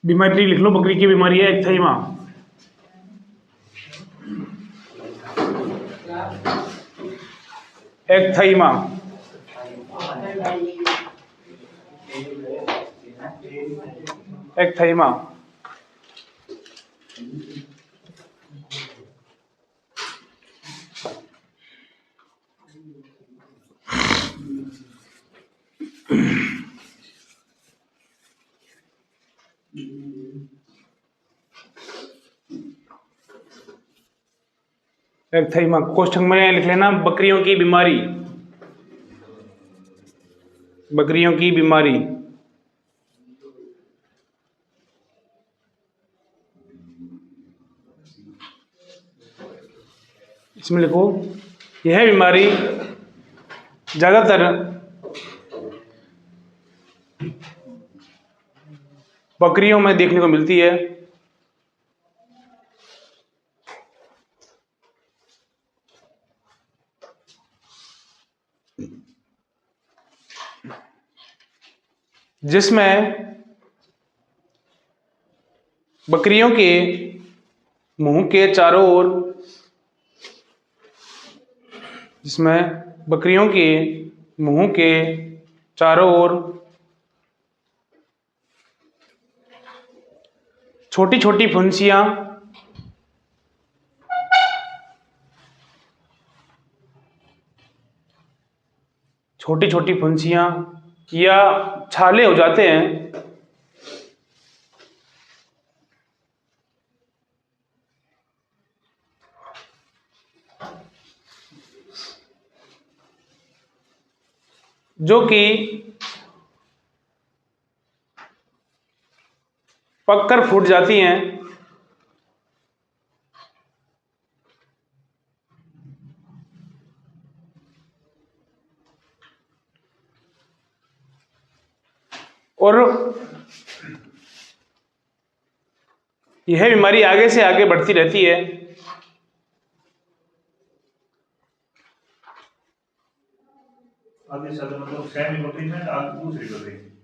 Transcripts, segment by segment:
बीमारी लिख लो, बकरी की बीमारी है एक्थाइमा। एक्थाइमा। एक्थाइमा। एक्थाइमा क्वेश्चन में लिख लेना, बकरियों की बीमारी। बकरियों की बीमारी। इसमें लिखो, यह बीमारी ज्यादातर बकरियों में देखने को मिलती है। जिसमें बकरियों के मुंह के चारों ओर, जिसमें बकरियों के मुंह के चारों ओर छोटी छोटी फुंसियां, छोटी छोटी फुंसियां या छाले हो जाते हैं, जो कि पककर फूट जाती हैं और यह बीमारी आगे से आगे बढ़ती रहती है।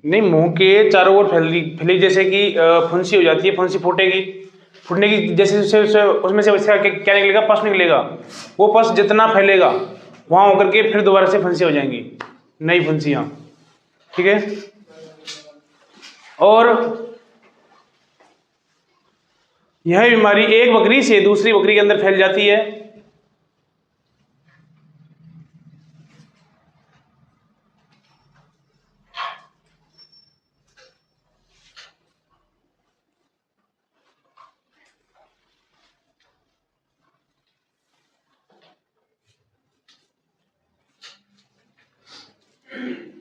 नहीं, मुंह के चारों ओर फैली जैसे कि फुंसी हो जाती है, फुंसी फूटेगी, फूटने की जैसे उसमें से क्या निकलेगा, पस निकलेगा। वो पस जितना फैलेगा वहां होकर के फिर दोबारा से फुंसी हो जाएंगी, नई फुंसियां। ठीक है। और यह बीमारी एक बकरी से दूसरी बकरी के अंदर फैल जाती है।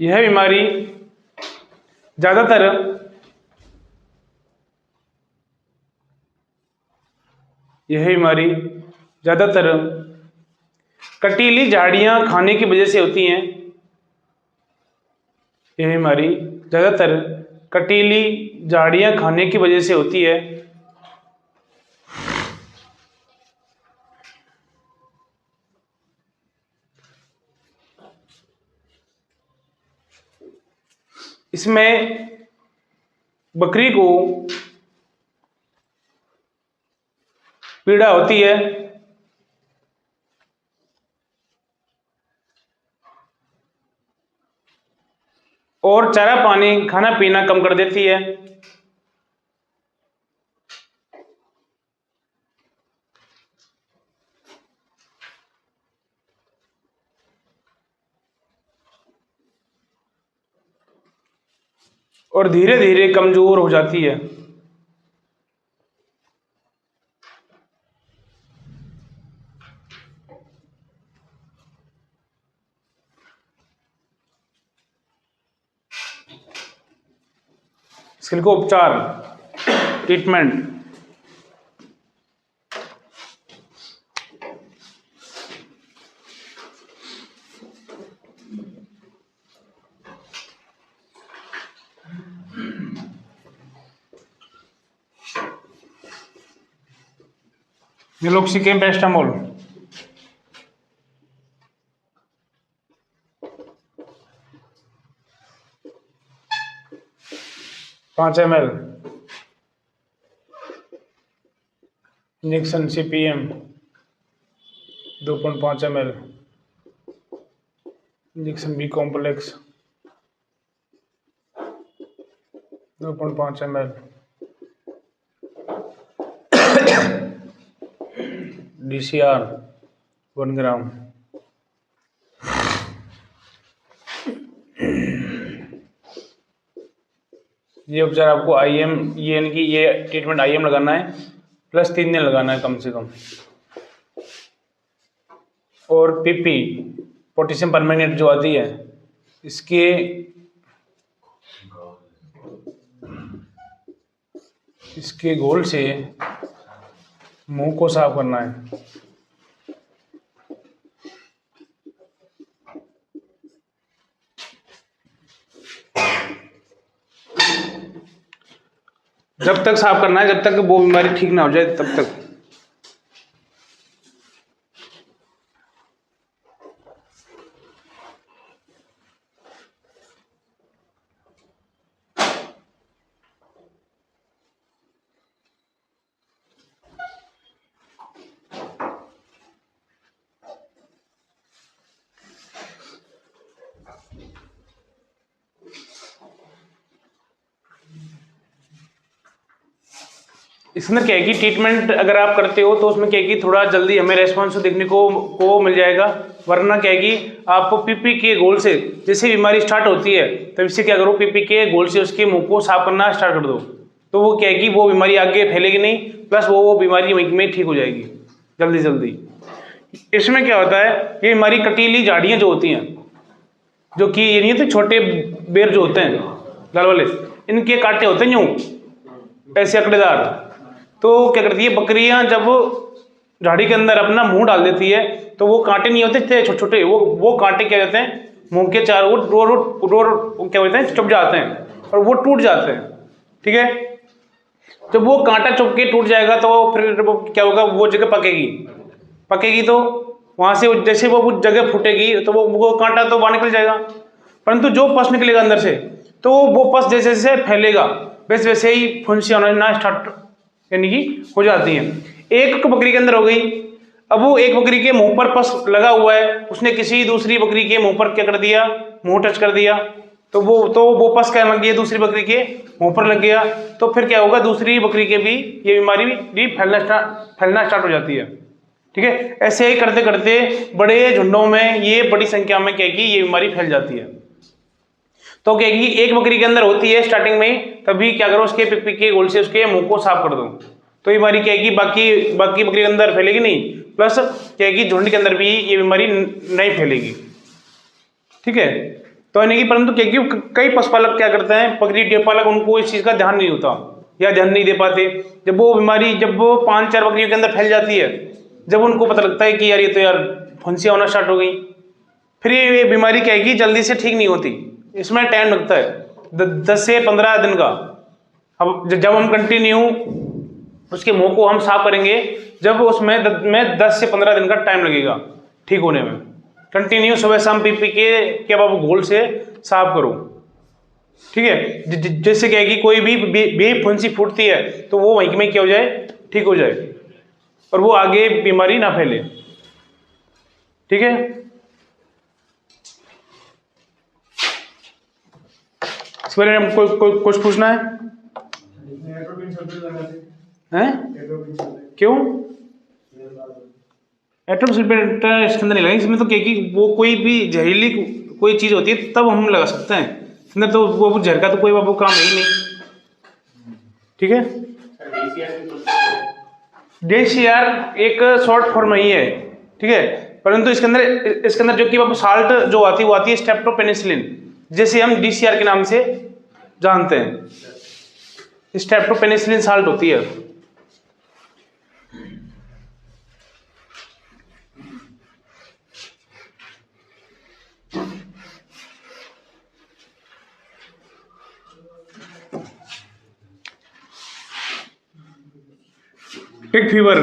यह बीमारी ज्यादातर कटीली झाड़ियां खाने की वजह से होती हैं। यह बीमारी ज्यादातर कटीली झाड़ियां खाने की वजह से होती है। इसमें बकरी को पीड़ा होती है और चारा पानी खाना पीना कम कर देती है। और धीरे धीरे कमजोर हो जाती है। इसके लिए उपचार, treatment. Meloxicam paracetamol 5 ml। Injection CPM 2.5 ml, injection B complex 2.5 ml, DCR 1 gram. ये उपचार आपको IM, ये यानी कि ये ट्रीटमेंट IM लगाना है, प्लस 3 दिन लगाना है कम से कम। और PP पोटेशियम परमैंगनेट जो आती है, इसके घोल से मुंह को साफ करना है। जब तक साफ करना है, जब तक वो बीमारी ठीक ना हो जाए तब तक। इसके अंदर क्या है कि ट्रीटमेंट अगर आप करते हो तो उसमें क्या है कि थोड़ा जल्दी हमें रेस्पॉन्स देखने को मिल जाएगा, वरना क्या है कि आपको PP के गोल से जैसे बीमारी स्टार्ट होती है तब इससे क्या करो, PP के गोल से उसके मुंह को साफ करना स्टार्ट कर दो, तो वो क्या है कि वो बीमारी आगे फैलेगी नहीं, प्लस वो बीमारी में ठीक हो जाएगी जल्दी जल्दी। इसमें क्या होता है, ये बीमारी कटीली झाड़ियाँ जो होती हैं, जो कि ये नहीं होते छोटे बेर जो होते हैं लाल वाले, इनके कांटे होते हैं यूं ऐसे अकड़ेदार, तो क्या करती है बकरियां जब झाड़ी के अंदर अपना मुंह डाल देती है तो वो कांटे नहीं होते छोटे छोटे, वो कांटे क्या कहते हैं मुंह के चारों ओर क्या बोलते हैं चुप जाते हैं और वो टूट जाते हैं। ठीक है, जब वो कांटा चुप के टूट जाएगा तो फिर वो क्या होगा, वो जगह पकेगी तो वहां से जैसे वो जगह फूटेगी तो वो कांटा तो बाहर निकल जाएगा, परंतु जो पस निकलेगा अंदर से तो वो पस जैसे जैसे फैलेगा वैसे वैसे ही फुंसियां होना स्टार्ट यानी कि हो जाती हैं। एक बकरी के अंदर हो गई, अब वो एक बकरी के मुंह पर पस लगा हुआ है, उसने किसी दूसरी बकरी के मुंह पर क्या कर दिया, मुंह टच कर दिया, तो वो पस क्या लग गया दूसरी बकरी के मुंह पर लग गया, तो फिर क्या होगा दूसरी बकरी के भी ये बीमारी भी फैलना स्टार्ट हो जाती है। ठीक है, ऐसे ही करते करते बड़े झुंडों में ये बड़ी संख्या में क्या की ये बीमारी फैल जाती है। तो क्या कि एक बकरी के अंदर होती है स्टार्टिंग में, तभी क्या करो उसके PP के गोल से उसके मुंह को साफ कर दो, तो ये बीमारी क्या है कि बाकी बकरी के अंदर फैलेगी नहीं, प्लस क्या है कि झुंड के अंदर भी ये बीमारी नहीं फैलेगी। ठीक है, तो यानी कि परंतु क्या कि कई पशुपालक क्या करते हैं, बकरी पालक उनको इस चीज का ध्यान नहीं होता या ध्यान नहीं दे पाते। जब वो बीमारी जब वो 5-4 बकरियों के अंदर फैल जाती है, जब उनको पता लगता है कि यार ये तो यार फुंसियां होना स्टार्ट हो गई, फिर ये बीमारी क्या है कि जल्दी से ठीक नहीं होती, इसमें टाइम लगता है 10 से 15 दिन का। अब जब हम कंटिन्यू उसके मुंह को हम साफ करेंगे, जब उसमें 10 से 15 दिन का टाइम लगेगा ठीक होने में। कंटिन्यू सुबह शाम PP के अब आप घोल से साफ करो। ठीक है, जैसे क्या है कि कोई भी फुंसी फूटती है तो वो वहीं में क्या हो जाए, ठीक हो जाए और वो आगे बीमारी ना फैले। ठीक है, इस बारे में कुछ पूछना है? हैं? क्यों एटम सल्फेट इसके अंदर नहीं लगा, इसमें तो क्या कि वो कोई भी जहरीली कोई चीज होती है तब हम लगा सकते हैं, इसमें तो वो जहर का तो कोई वो काम है ही नहीं। ठीक है, DCR एक शॉर्ट फॉर्म ही है। ठीक है, परंतु इसके अंदर जो कि साल्ट जो आती है वो आती है स्ट्रेप्टोपेनिसिलिन, जैसे हम DCR के नाम से जानते हैं, स्ट्रेप्टोपेनिसिलिन साल्ट होती है। पिग फीवर,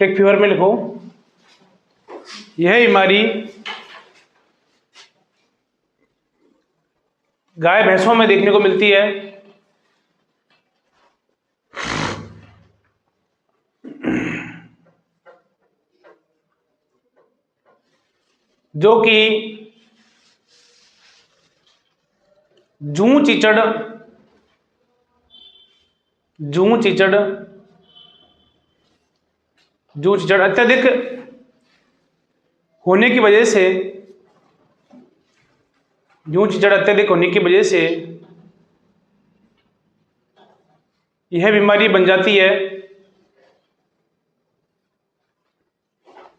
टिक फीवर में लिखो, यह बीमारी गाय भैंसों में देखने को मिलती है। जो कि जूं चिचड़ अत्यधिक होने की वजह से, जूं चिचड़ अत्यधिक होने की वजह से यह बीमारी बन जाती है,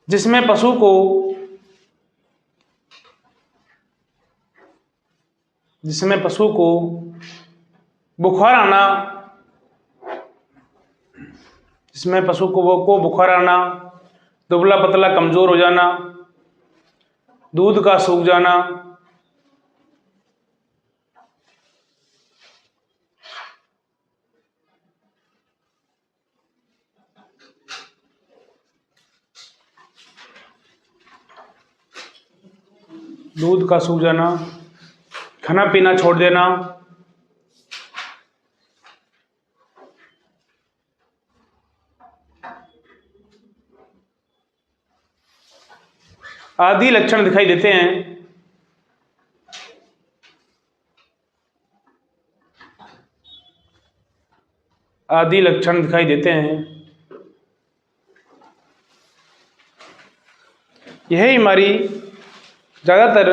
जिसमें पशु को बुखार आना, दुबला पतला कमजोर हो जाना, दूध का सूख जाना, खाना पीना छोड़ देना, आदि लक्षण दिखाई देते हैं। यह बीमारी ज्यादातर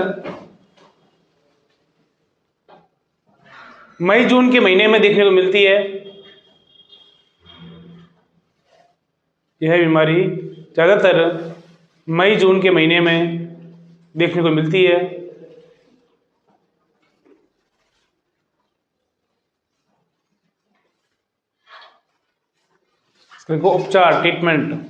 मई जून के महीने में देखने को मिलती है। यह बीमारी ज्यादातर मई जून के महीने में देखने को मिलती है। इसको उपचार, ट्रीटमेंट,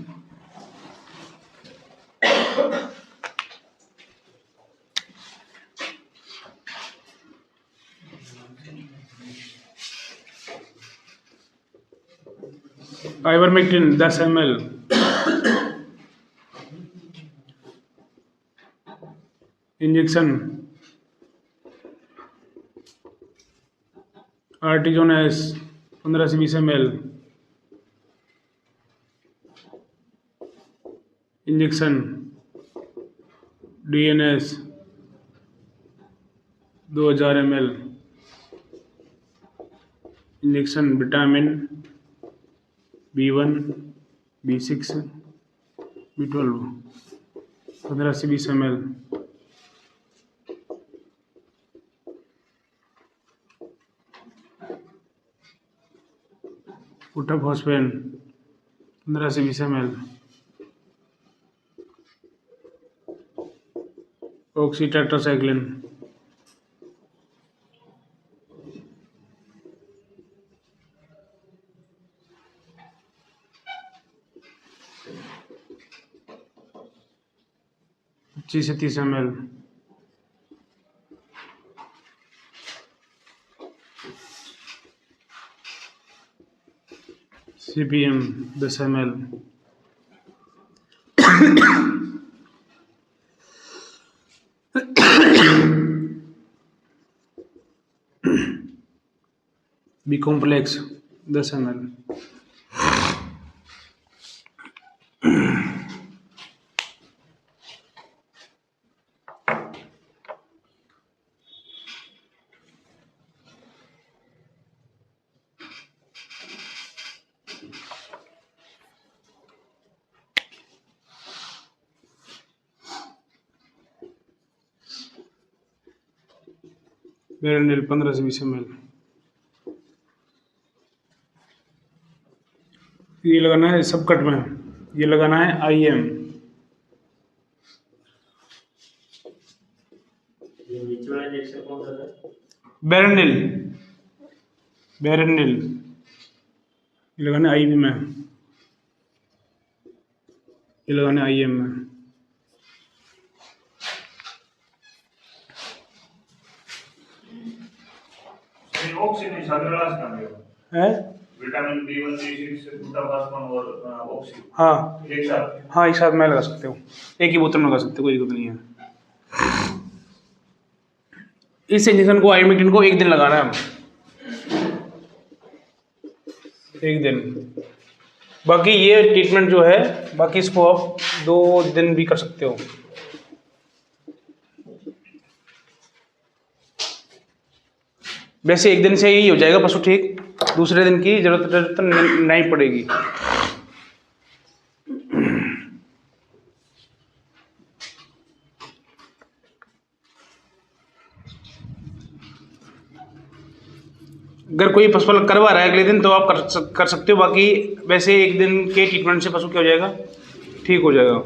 आइवरमेक्टिन 10 ml, इंजेक्शन आर्टिजोनेस 15 से 20 ml, injection DNS 2000 ml, injection vitamin B1, B6, B12 15 से 20 ml, उटाफॉस्फेन 15 से 20 ml, ऑक्सीटेट्रासाइक्लिन, पच्चीस से 30 ml, CPM 10 ml, B complex 10 ml, Berenil 15 से 20 ml। ये लगाना है सबकट में, ये लगाना है IM। बेरेनिल ये लगाना है IV में, ये लगाना है IM में। है विटामिन B1 B6 ग्लूटामाइन और ऑक्सी हाँ एक साथ? हाँ, एक साथ मैं लगा सकते हो, एक ही बोतल में लगा सकते हो, कोई दिक्कत नहीं है। इस इंजेक्शन को आइवरमेक्टिन को 1 दिन लगाना है, 1 दिन। बाकी ये ट्रीटमेंट जो है, बाकी इसको आप 2 दिन भी कर सकते हो। वैसे 1 दिन से ही हो जाएगा पशु ठीक, दूसरे दिन की जरूरत नहीं पड़ेगी। अगर कोई पशुपालक करवा रहा है अगले दिन तो आप कर सकते हो, बाकी वैसे 1 दिन के ट्रीटमेंट से पशु क्या हो जाएगा, ठीक हो जाएगा।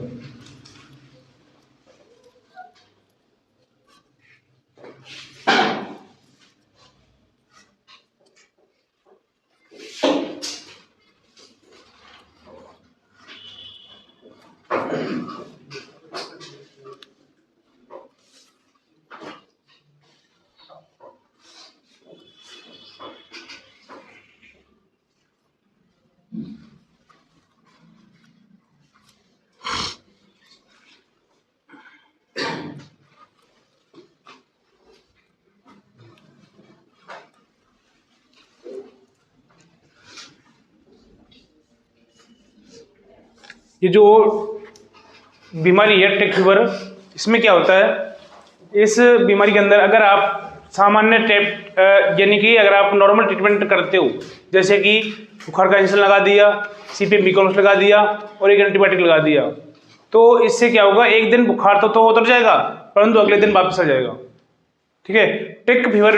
ये जो बीमारी है टिक फीवर, इसमें क्या होता है, इस बीमारी के अंदर अगर आप सामान्य यानी कि अगर आप नॉर्मल ट्रीटमेंट करते हो, जैसे कि बुखार का इंजेक्शन लगा दिया, CPM बिकॉम्स लगा दिया और एक एंटीबायोटिक लगा दिया, तो इससे क्या होगा, 1 दिन बुखार तो उतर जाएगा, परंतु अगले दिन वापस आ जाएगा। ठीक है। टिक फीवर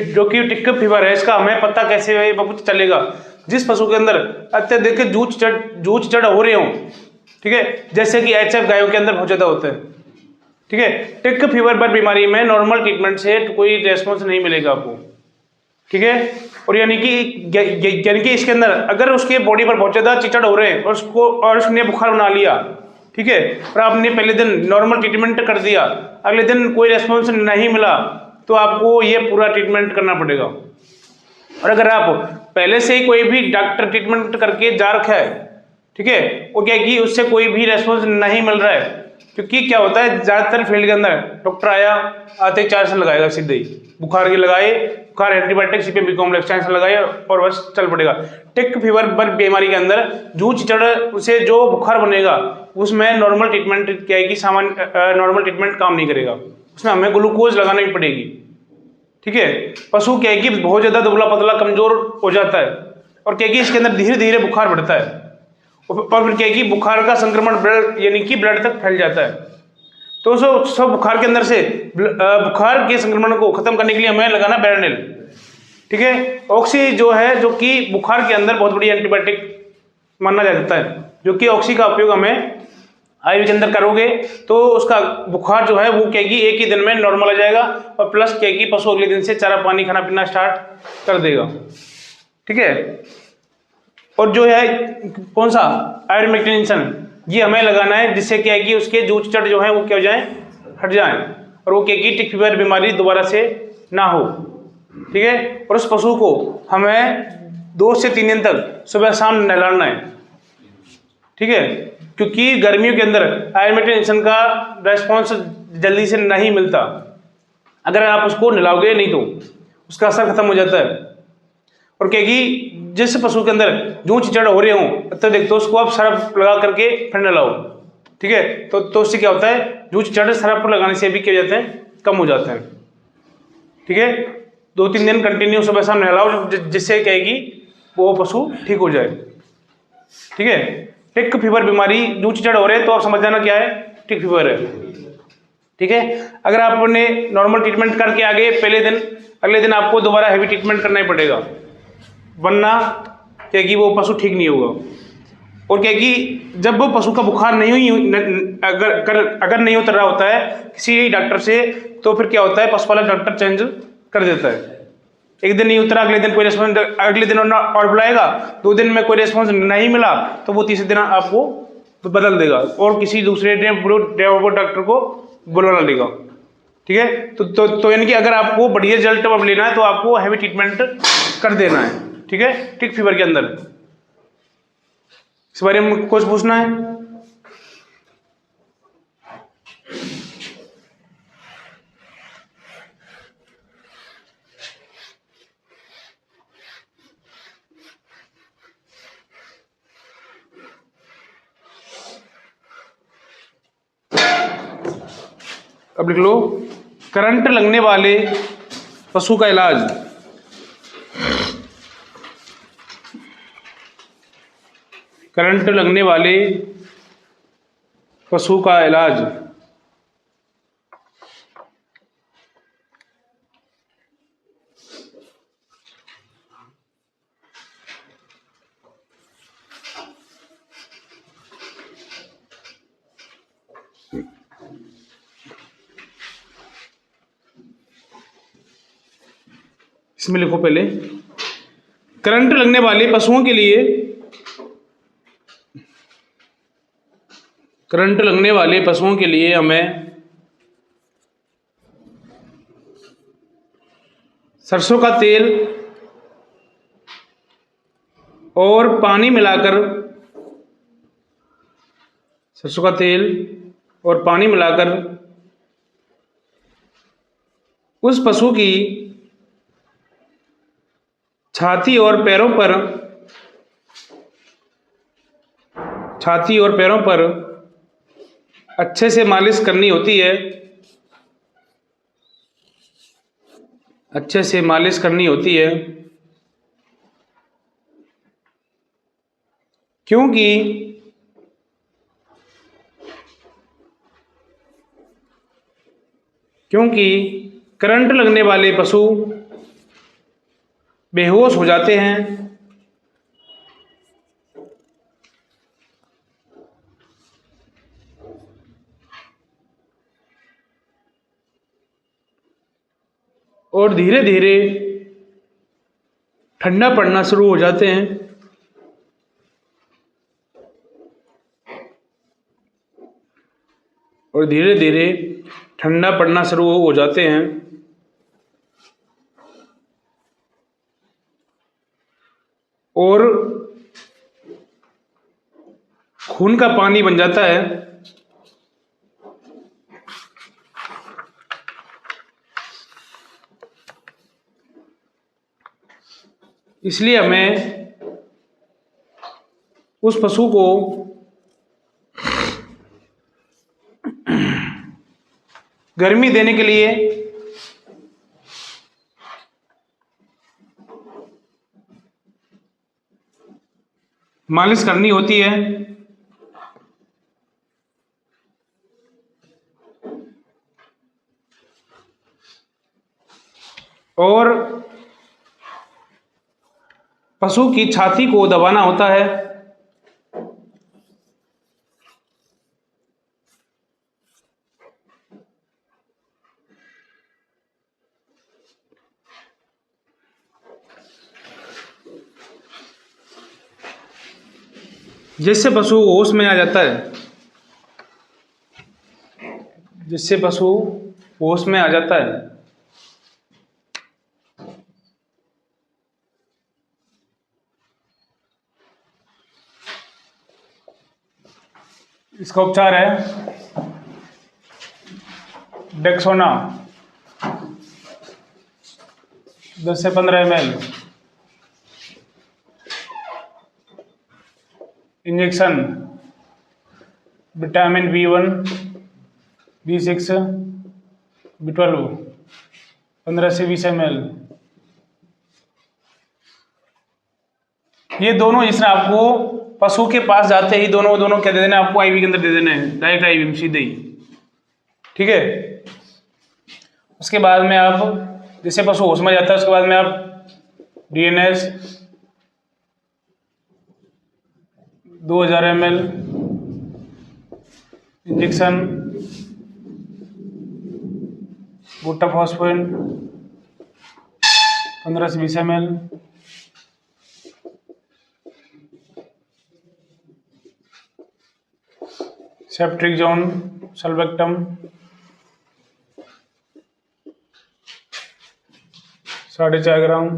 जो कि टिक फीवर है, इसका हमें पता कैसे चलेगा, जिस पशु के अंदर अत्यधिक जूझ चढ़ हो रहे हों, ठीक है, जैसे कि HF गायों के अंदर बहुत ज्यादा होता है। ठीक है। टिक फीवर पर बीमारी में नॉर्मल ट्रीटमेंट से कोई रेस्पॉन्स नहीं मिलेगा आपको। ठीक है। और यानी कि इसके अंदर अगर उसके बॉडी पर बहुत ज्यादा चिचड़ हो रहे हैं और उसने बुखार बना लिया, ठीक है, और आपने पहले दिन नॉर्मल ट्रीटमेंट कर दिया, अगले दिन कोई रेस्पॉन्स नहीं मिला, तो आपको ये पूरा ट्रीटमेंट करना पड़ेगा। और अगर आप पहले से ही कोई भी डॉक्टर ट्रीटमेंट करके जा रखा है, ठीक है, वो क्या कि उससे कोई भी रेस्पॉन्स नहीं मिल रहा है, क्योंकि क्या होता है, ज्यादातर फील्ड के अंदर डॉक्टर आते 4 से लगाएगा सीधे ही, बुखार के लगाए, बुखार एंटीबायोटिक CPM बिकॉम्प्लेक्स लगाए और बस चल पड़ेगा। टिक फीवर बीमारी के अंदर जूझ चढ़ उसे जो बुखार बनेगा, उसमें नॉर्मल ट्रीटमेंट क्या है कि नॉर्मल ट्रीटमेंट काम नहीं करेगा, उसमें हमें ग्लूकोज लगानी पड़ेगी। ठीक है। पशु क्या है कि बहुत ज्यादा दुबला पतला कमजोर हो जाता है, और क्या है कि इसके अंदर धीरे धीरे बुखार बढ़ता है, और फिर क्या है कि बुखार का संक्रमण ब्लड यानी कि ब्लड तक फैल जाता है। तो सब बुखार के अंदर से बुखार के संक्रमण को खत्म करने के लिए हमें लगाना बेरेनिल। ठीक है। ऑक्सी जो है, जो कि बुखार के अंदर बहुत बड़ी एंटीबायोटिक माना जाता है, जो कि ऑक्सी का उपयोग हमें IV के अंदर करोगे तो उसका बुखार जो है वो क्या कि 1 ही दिन में नॉर्मल आ जाएगा, और प्लस क्या कि पशु अगले दिन से चारा पानी खाना पीना स्टार्ट कर देगा। ठीक है। और जो है कौन सा आइवरमेक्टिन इंजेक्शन, ये हमें लगाना है, जिससे क्या है कि उसके जूझ चढ़ जो है वो क्या हो जाए, हट जाए, और वो क्या कि टिक फीवर बीमारी दोबारा से ना हो। ठीक है। और उस पशु को हमें 2 से 3 दिन तक सुबह शाम नहलाना है। ठीक है। क्योंकि गर्मियों के अंदर आइवरमेक्टिन इंजेक्शन का रेस्पॉन्स जल्दी से नहीं मिलता, अगर आप उसको नहलाओगे नहीं तो उसका असर खत्म हो जाता है। और क्या कि जिस पशु के अंदर जूझ चढ़ हो रहे हों अत्यधिक, तो उसको आप सर्फ लगा करके फिर नहलाओ। ठीक है। तो उससे क्या होता है, जूझ चढ़ सर्फ लगाने से भी क्या हो जाते हैं, कम हो जाते हैं। ठीक है। 2-3 दिन कंटिन्यू सुबह शाम नहलाओ, जिससे क्या है कि वो पशु ठीक हो जाए। ठीक है। टिक फीवर बीमारी जूझ चढ़ हो रहे हैं तो आप समझ जाना क्या है, टिक फीवर है। ठीक है। अगर आपने नॉर्मल ट्रीटमेंट करके आगे पहले दिन, अगले दिन आपको दोबारा हैवी ट्रीटमेंट करना ही पड़ेगा, वरना क्या कि वो पशु ठीक नहीं होगा। और क्या कि जब वो पशु का बुखार नहीं अगर नहीं उतर रहा होता है किसी डॉक्टर से, तो फिर क्या होता है, पशुपालक डॉक्टर चेंज कर देता है। 1 दिन नहीं उतरा, अगले दिन कोई रेस्पॉन्स, अगले दिन और बुलाएगा, 2 दिन में कोई रेस्पॉन्स नहीं मिला, तो वो तीसरे दिन आपको बदल देगा और किसी दूसरे डॉक्टर को बुला लेगा। ठीक है। तो यानी कि अगर आपको बढ़िया रिजल्ट लेना है तो आपको हैवी ट्रीटमेंट कर देना है। ठीक है, टिक फीवर के अंदर। इस बारे में कुछ पूछना है? अब लिख लो, करंट लगने वाले पशु का इलाज। करंट लगने वाले पशु का इलाज। इसमें लिखो पहले, करंट लगने वाले पशुओं के लिए, करंट लगने वाले पशुओं के लिए हमें सरसों का तेल और पानी मिलाकर, सरसों का तेल और पानी मिलाकर उस पशु की छाती और पैरों पर, छाती और पैरों पर अच्छे से मालिश करनी होती है, अच्छे से मालिश करनी होती है, क्योंकि करंट लगने वाले पशु बेहोश हो जाते हैं और धीरे धीरे ठंडा पड़ना शुरू हो जाते हैं, और धीरे धीरे ठंडा पड़ना शुरू हो जाते हैं, और खून का पानी बन जाता है। इसलिए हमें उस पशु को गर्मी देने के लिए मालिश करनी होती है, और पशु की छाती को दबाना होता है। जिससे पशु होश में आ जाता है, जिससे पशु होश में आ जाता है। इसका उपचार है डेक्सोना 10 से 15 ml, injection vitamin B1, B6, B12 15 से 20 ml। ये दोनों जिसने आपको पशु के पास जाते ही दोनों क्या दे देना है आपको, आईवी के अंदर दे देना है, डायरेक्ट आईवी में सीधे ही, ठीक है। उसके बाद में आप, जैसे पशु होश में जाता है, उसके बाद में आप DNS 2000 ml इंजेक्शन, बुटाफॉस्फेन 15 से 20 ml, ceftriaxone sulbactam 4.5 gram,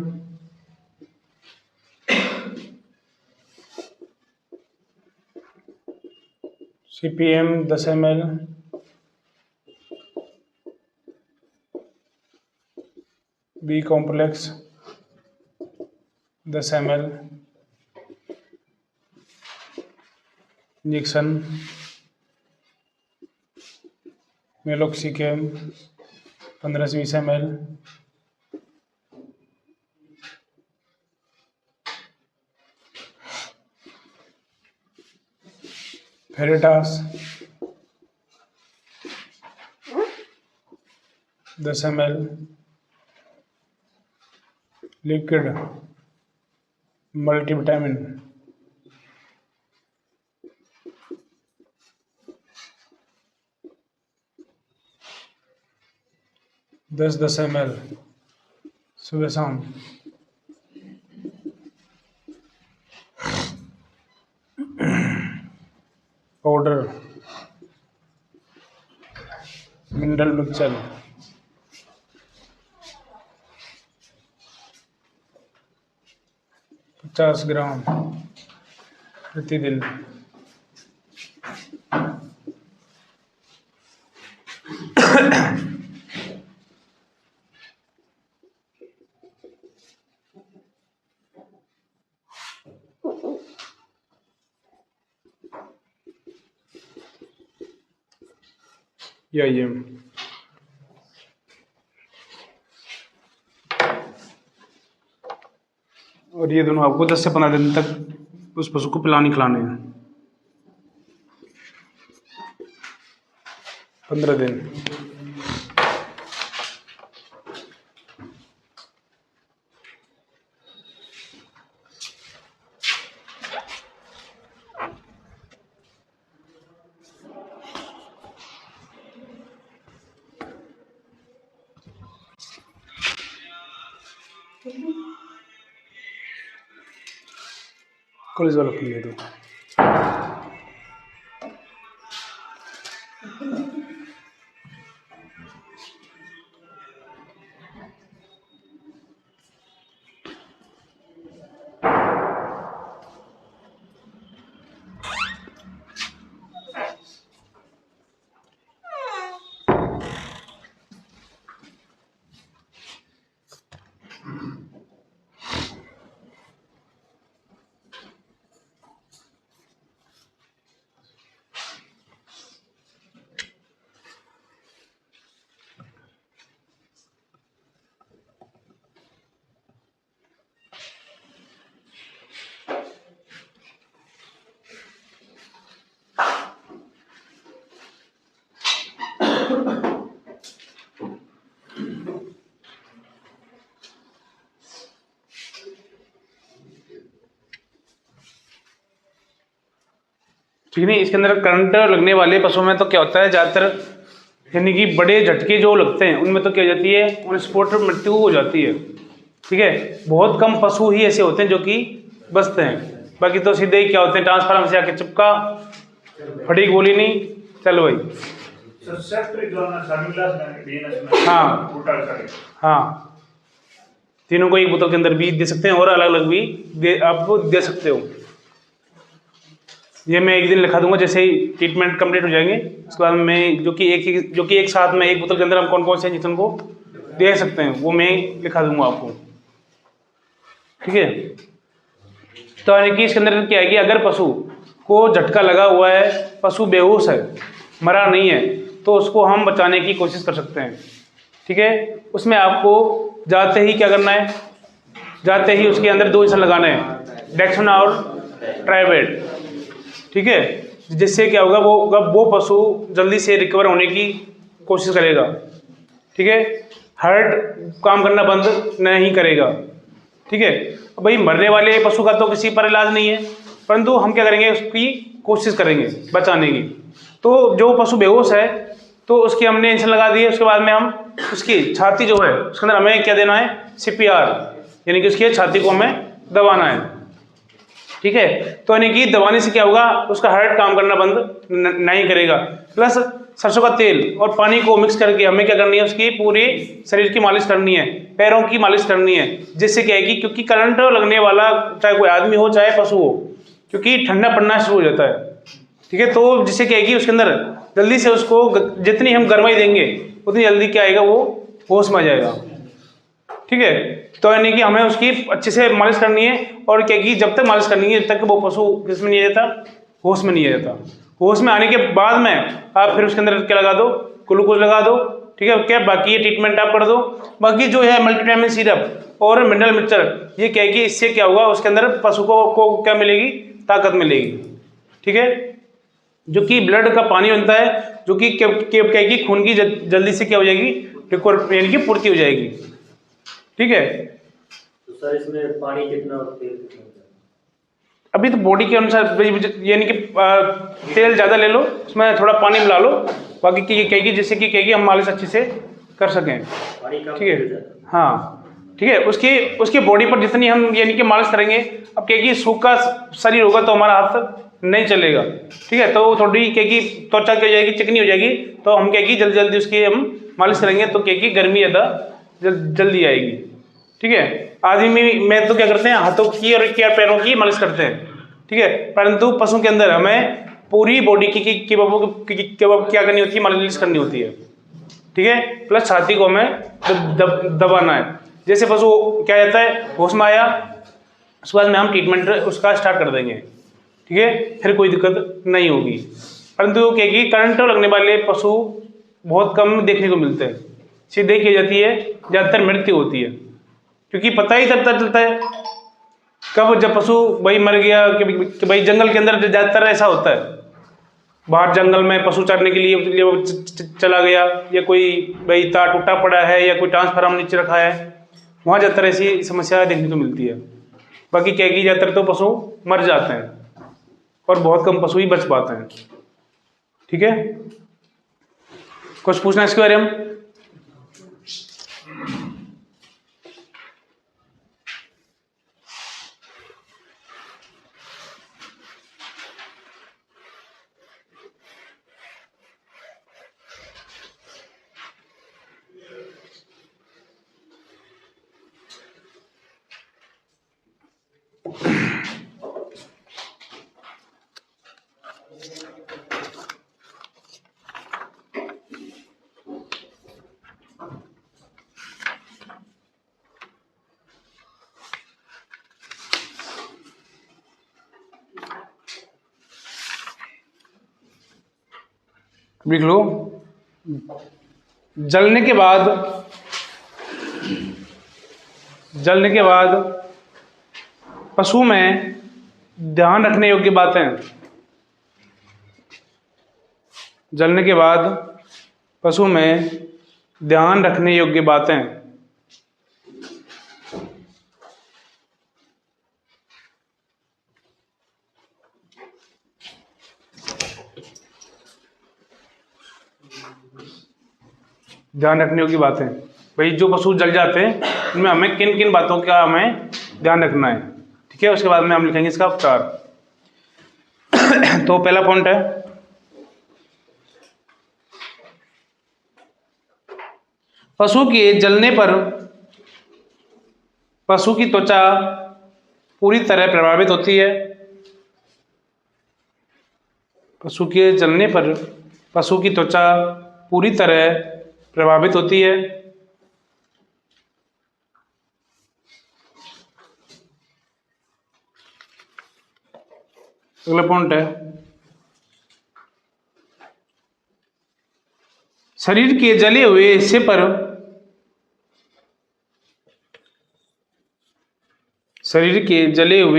CPM 10 ml, B complex 10 ml, injection meloxicam 15 से 20 ml, फेरेटास 10 ml, लिक्विड मल्टीविटामिन 10 ml, सुबह शाम। पाउडर मिनरल मिक्सचर 50 ग्राम प्रतिदिन। ये और ये दोनों आपको 10 से 15 दिन तक उस पशु को पिलाने खिलाने हैं। 15 दिन। कॉलेज वाला खुल दे दो। ठीक नहीं, इसके अंदर करंट लगने वाले पशुओं में तो क्या होता है, ज़्यादातर यानी कि बड़े झटके जो लगते हैं उनमें तो क्या हो जाती है, उन स्पॉट पर मृत्यु हो जाती है। ठीक है, बहुत कम पशु ही ऐसे होते हैं जो कि बचते हैं, बाकी तो सीधे ही क्या होते हैं, ट्रांसफार्मर से आके चिपका, फटी गोली नहीं, चल भाई। हाँ, तीनों को एक बोतल के अंदर भी दे सकते हैं और अलग अलग भी आप दे सकते हो। ये मैं एक दिन लिखा दूंगा, जैसे ही ट्रीटमेंट कंप्लीट हो जाएंगे उसके बाद मैं जो कि एक साथ में एक बोतल के अंदर हम कौन कौन से इंजेक्शन को दे सकते हैं वो मैं लिखा दूंगा आपको। ठीक है, तो यानी कि इसके अंदर क्या है कि अगर पशु को झटका लगा हुआ है, पशु बेहोश है, मरा नहीं है, तो उसको हम बचाने की कोशिश कर सकते हैं। ठीक है, उसमें आपको जाते ही क्या करना है, जाते ही उसके अंदर 2 इंजेक्शन लगाना है, डेक्सोना और ट्राइवेट। ठीक है, जिससे क्या होगा, वो पशु जल्दी से रिकवर होने की कोशिश करेगा। ठीक है, हार्ट काम करना बंद नहीं करेगा। ठीक है, भाई मरने वाले पशु का तो किसी पर इलाज नहीं है, परंतु हम क्या करेंगे, उसकी कोशिश करेंगे बचाने की। तो जो पशु बेहोश है तो उसकी हमने इंजेक्शन लगा दिए, उसके बाद में हम उसकी छाती जो है उसके अंदर हमें क्या देना है, CPR, यानी कि उसकी छाती को हमें दबाना है। ठीक है, तो यानी कि दबाने से क्या होगा, उसका हार्ट काम करना बंद नहीं करेगा। प्लस सरसों का तेल और पानी को मिक्स करके हमें क्या करनी है, उसकी पूरी शरीर की मालिश करनी है, पैरों की मालिश करनी है, जिससे क्या है कि क्योंकि करंट लगने वाला चाहे कोई आदमी हो चाहे पशु हो, क्योंकि ठंडा पड़ना शुरू हो जाता है। ठीक है, तो जिससे क्या है कि उसके अंदर जल्दी से उसको जितनी हम गरमाई देंगे उतनी जल्दी क्या आएगा, वो होश में आ जाएगा। ठीक है, तो यानी कि हमें उसकी अच्छे से मालिश करनी है, और क्या कि जब तक मालिश करनी है जब तक वो पशु किसमें नहीं आ जाता, होश में नहीं आ जाता। होश में आने के बाद में आप फिर उसके अंदर क्या लगा दो, ग्लूकोज लगा दो। ठीक है, क्या बाकी ये ट्रीटमेंट आप कर दो। बाकी जो है मल्टीविटामिन सिरप और मिनरल मिक्सचर, ये क्या है कि इससे क्या होगा, उसके अंदर पशु को क्या मिलेगी, ताकत मिलेगी। ठीक है, जो कि ब्लड का पानी बनता है, जो कि क्या है कि खून की जल्दी से क्या हो जाएगी, यानी कि पूर्ति हो जाएगी। ठीक है, तो सर इसमें पानी कितना और तेल कितना? अभी तो बॉडी के अनुसार, यानी कि तेल ज़्यादा ले लो, उसमें थोड़ा पानी मिला लो, बाकी की कहेगी जिससे कि कहेगी हम मालिश अच्छे से कर सकें। पानी कम ठीक है, हो जाता है। हाँ ठीक है, उसकी बॉडी पर जितनी हम यानी कि मालिश करेंगे, अब कहेगी सूखा शरीर होगा तो हमारा हाथ नहीं चलेगा। ठीक है, तो थोड़ी कहेगी त्वचा क्या हो जाएगी, चिकनी हो जाएगी, तो हम कहेगी जल्दी जल्दी उसकी हम मालिश करेंगे तो कहेगी गर्मी ज़्यादा जल्दी आएगी। ठीक है, आदमी में तो क्या करते हैं, हाथों की और क्या पैरों की मालिश करते हैं। ठीक है, परंतु पशु के अंदर हमें पूरी बॉडी की क्या करनी होती है, मालिश करनी होती है। ठीक है, प्लस छाती को हमें दबाना है। जैसे पशु क्या जाता है, होश में आया, उसके बाद में हम ट्रीटमेंट उसका स्टार्ट कर देंगे। ठीक है, फिर कोई दिक्कत नहीं होगी। परंतु क्या कि करंट लगने वाले पशु बहुत कम देखने को मिलते हैं, सीधे की जाती है, ज़्यादातर मृत्यु होती है, क्योंकि पता ही तब तक चलता है कब, जब पशु भाई मर गया, कि भाई जंगल के अंदर ज़्यादातर ऐसा होता है, बाहर जंगल में पशु चरने के लिए वो चला गया, या कोई भाई तार टूटा पड़ा है, या कोई ट्रांसफार्मर नीचे रखा है, वहाँ ज़्यादातर ऐसी समस्या देखने को मिलती है। बाकी क्या कि ज़्यादातर तो पशु मर जाते हैं, और बहुत कम पशु ही बच पाते हैं। ठीक है, कुछ पूछना इसके बारे में? लिख लो, जलने के बाद पशु में ध्यान रखने योग्य बातें। जलने के बाद पशु में ध्यान रखने योग्य बातें। ध्यान रखने योग्य बातें, भाई जो पशु जल जाते हैं उनमें हमें किन किन बातों का हमें ध्यान रखना है। ठीक है, उसके बाद में हम लिखेंगे इसका उपचार। तो पहला पॉइंट है, पशु के जलने पर पशु की त्वचा पूरी तरह प्रभावित होती है। पशु के जलने पर पशु की त्वचा पूरी तरह प्रभावित होती है। अगला पॉइंट है, शरीर के जले हुए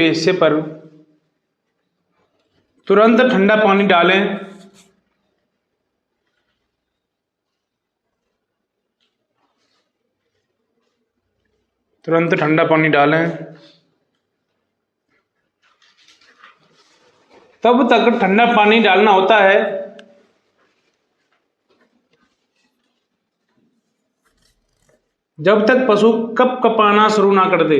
हिस्से पर तुरंत ठंडा पानी डालें। तुरंत ठंडा पानी डालें। तब तक ठंडा पानी डालना होता है जब तक पशु कपकपाना शुरू ना कर दे।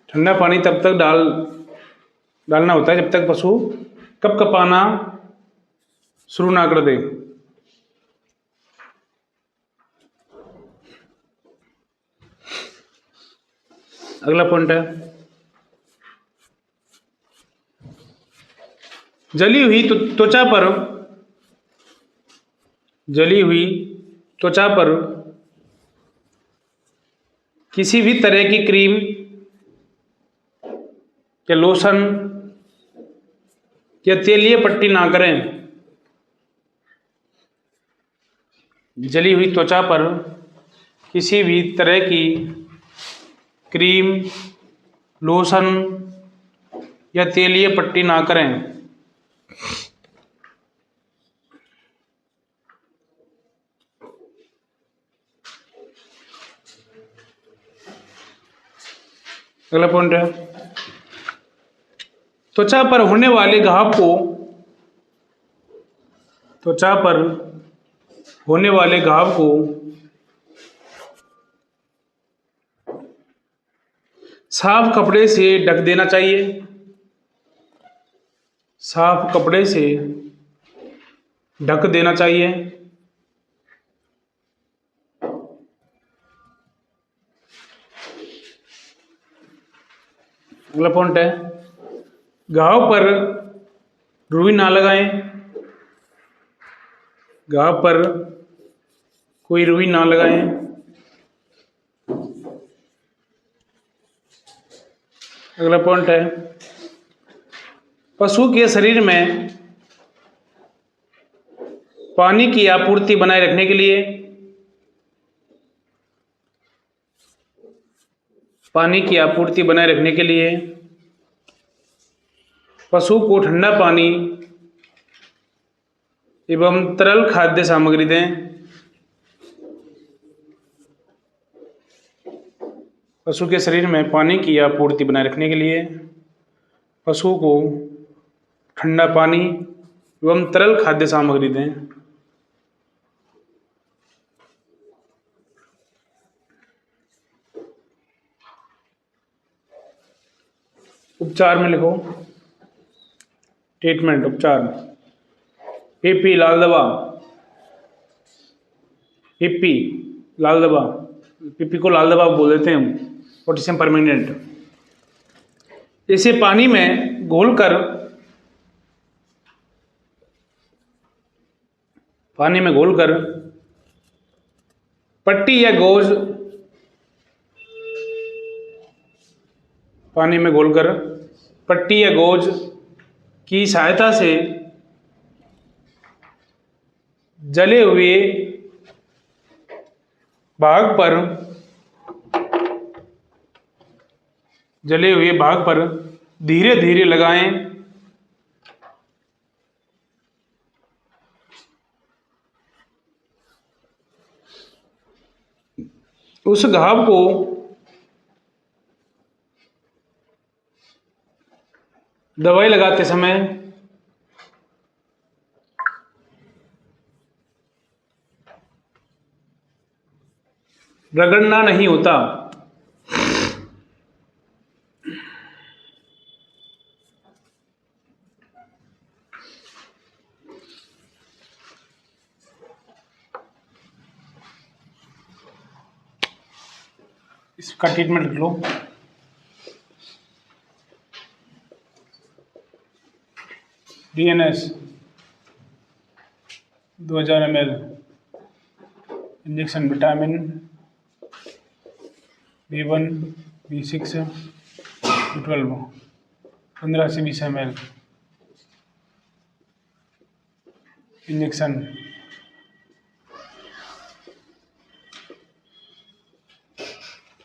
ठंडा पानी तब तक डालना होता है जब तक पशु कपकपाना शुरू ना कर दे। अगला पॉइंट है जली हुई त्वचा पर किसी भी तरह की क्रीम या लोशन या तेलीय पट्टी ना करें। जली हुई त्वचा पर किसी भी तरह की क्रीम, लोशन या तेलीय पट्टी ना करें। अगला पॉइंट है त्वचा पर होने वाले घाव को साफ कपड़े से ढक देना चाहिए। साफ कपड़े से ढक देना चाहिए। अगला पॉइंट है घाव पर रुई ना लगाएं। घाव पर कोई रुई ना लगाएं। अगला पॉइंट है पशु के शरीर में पानी की आपूर्ति बनाए रखने के लिए पशु को ठंडा पानी एवं तरल खाद्य सामग्री दें। पशु के शरीर में पानी की आपूर्ति बनाए रखने के लिए पशु को ठंडा पानी एवं तरल खाद्य सामग्री दें। उपचार में लिखो ट्रीटमेंट उपचार पीपी लाल दवा पीपी को लाल दवा बोल देते हैं हम पोटेशियम परमेंगनेट। इसे पानी में घोलकर पट्टी या गौज की सहायता से जले हुए भाग पर धीरे धीरे लगाएं। उस घाव को दवाई लगाते समय रगड़ना नहीं होता। इसका ट्रीटमेंट लिख लो DNS 2000 ml injection vitamin B1 B6 B12 15 से 20 ml इंजेक्शन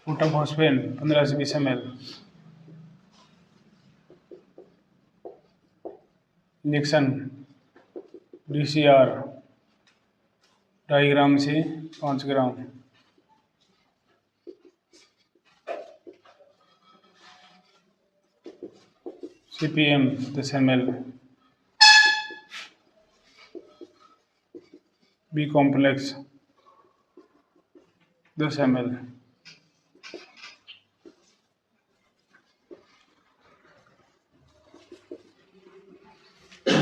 पोटाफॉस्फेन 15 से 20 ml इंजेक्शन DCR 2.5 ग्राम से 5 ग्राम CPM 10 ml B complex 10 ml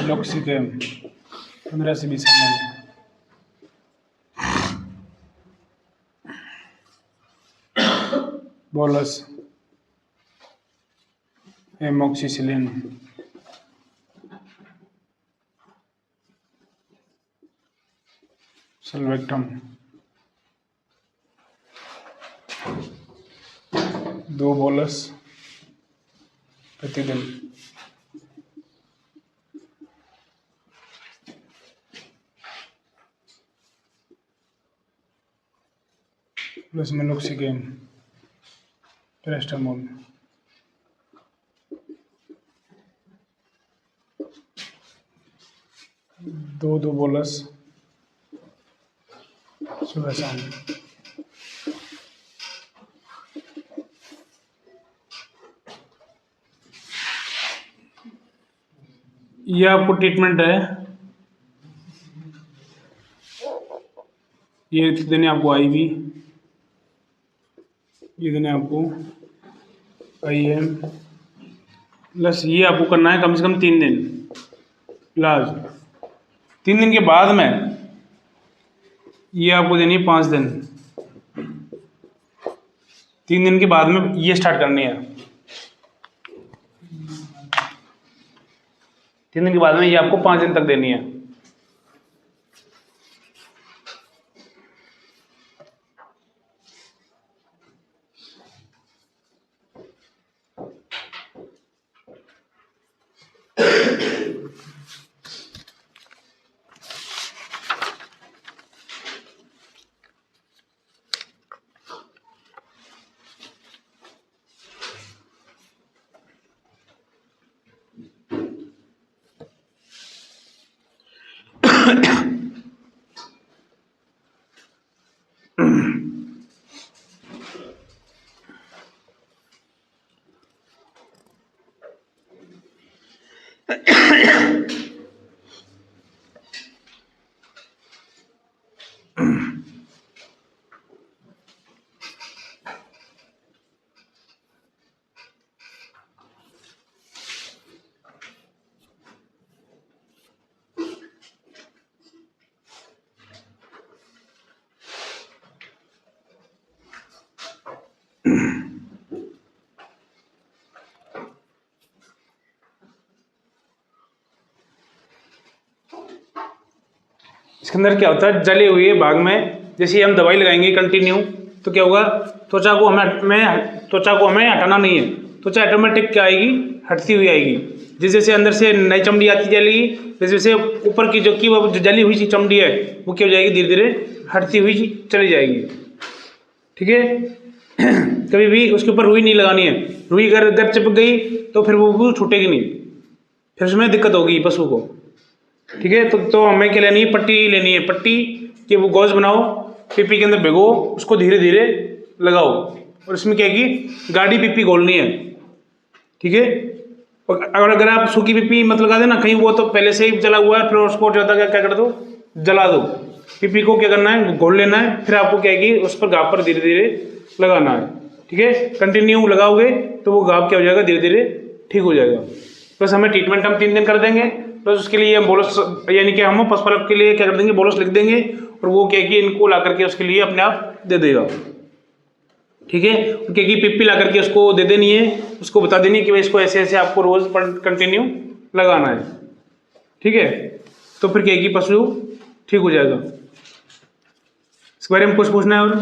लॉक्सिकेम 15 से 20 ml बोलस एमोक्सिसिलिन, सल्वेक्टम 2 बोलस प्रतिदिन। प्लस मेलोक्सिगेन, पैरास्टामोल 2 बोलस सुबह शाम। ये आपको ट्रीटमेंट है, ये देने आपको IV, ये देने आपको IM, प्लस ये आपको करना है कम से कम 3 दिन इलाज। 3 दिन के बाद में ये आपको देनी है 5 दिन। 3 दिन के बाद में ये स्टार्ट करनी है। 3 दिन के बाद में ये आपको 5 दिन तक देनी है। इसके अंदर क्या होता है, जले हुए भाग में जैसे हम दवाई लगाएंगे कंटिन्यू, तो क्या होगा, त्वचा को हमें हटाना नहीं है। त्वचा ऑटोमेटिक क्या आएगी, हटती हुई आएगी। जिस जैसे अंदर से नई चमड़ी आती जाएगी, जैसे जैसे ऊपर की वो जो जली हुई चमड़ी है वो क्या हो जाएगी, धीरे धीरे हटती हुई चली जाएगी। ठीक है। कभी भी उसके ऊपर रुई नहीं लगानी है। रुई अगर चिपक गई तो फिर वो छूटेगी नहीं, फिर उसमें दिक्कत होगी पशु को। ठीक है। तो हमें क्या लेनी है, पट्टी लेनी है। पट्टी के वो गॉज बनाओ, पीपी के अंदर भिगो, उसको धीरे धीरे लगाओ, और इसमें क्या है कि गाढ़ी पीपी घोलनी है। ठीक है। और अगर आप सूखी पीपी मत लगा देना कहीं, वो तो पहले से ही जला हुआ है, फिर उसको ज़्यादा क्या कर दो, जला दो। पीपी को क्या करना है, घोल लेना है, फिर आपको क्या है कि उस पर घाव पर धीरे धीरे लगाना है। ठीक है। कंटिन्यू लगाओगे तो वो घाव क्या हो जाएगा, धीरे धीरे ठीक हो जाएगा। बस हमें ट्रीटमेंट हम 3 दिन कर देंगे, बस उसके लिए हम बोलस यानी कि हम पशुपालक के लिए क्या कर देंगे, बोलस लिख देंगे, और वो क्या कि इनको ला करके उसके लिए अपने आप दे देगा। ठीक है। क्या कि पीपी ला करके उसको दे देनी है, उसको बता देनी है कि भाई इसको ऐसे ऐसे आपको रोज कंटिन्यू लगाना है। ठीक है। तो फिर क्या कि पशु ठीक हो जाएगा। इस बारे में कुछ पूछना है और